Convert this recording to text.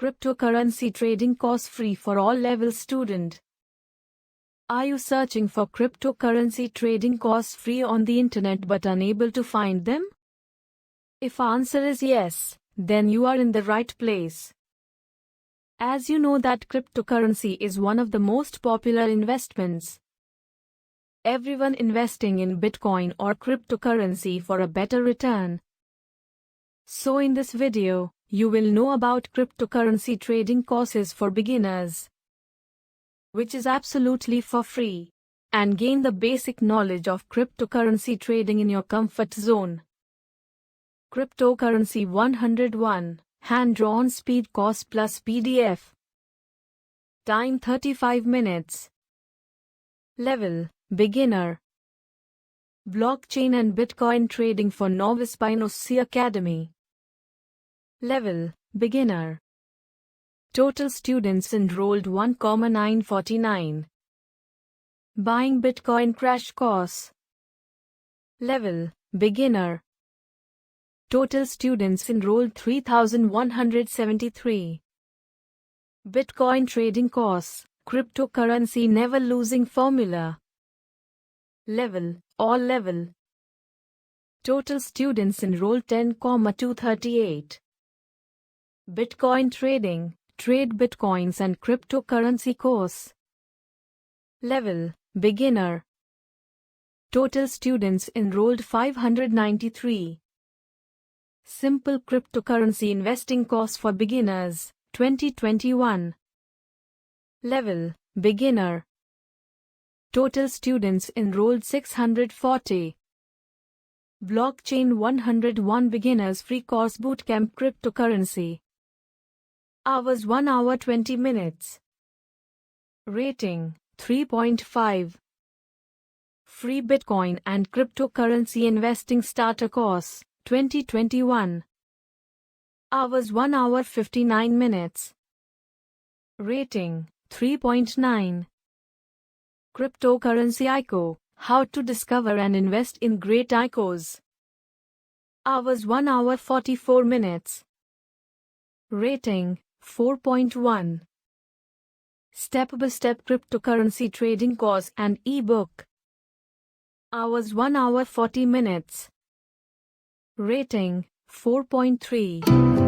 Cryptocurrency trading course free for all level student. Are you searching for cryptocurrency trading course free on the internet but unable to find them? If answer is yes, then you are in the right place. As you know that cryptocurrency is one of the most popular investments. Everyone investing in Bitcoin or cryptocurrency for a better return. So in this video, you will know about cryptocurrency trading courses for beginners, which is absolutely for free, and gain the basic knowledge of cryptocurrency trading in your comfort zone. Cryptocurrency 101, hand-drawn speed course plus PDF. Time 35 minutes. Level, beginner. Blockchain and Bitcoin trading for novice by Nossi Academy. Level, beginner. Total students enrolled 1,949. Buying Bitcoin crash course. Level, beginner. Total students enrolled 3,173. Bitcoin trading course, cryptocurrency never losing formula. Level, all level. Total students enrolled 10,238. Bitcoin trading, trade Bitcoins and cryptocurrency course. Level, beginner. Total students enrolled 593. Simple cryptocurrency investing course for beginners, 2021. Level, beginner. Total students enrolled 640. Blockchain 101 beginners free course bootcamp cryptocurrency. Hours 1 hour 20 minutes. Rating 3.5. Free Bitcoin and cryptocurrency investing starter course, 2021. Hours 1 hour 59 minutes. Rating 3.9. Cryptocurrency ICO, how to discover and invest in great ICOs. Hours 1 hour 44 minutes. Rating 4.1. Step-by-step cryptocurrency trading course and ebook. Hours 1 hour 40 minutes. Rating 4.3.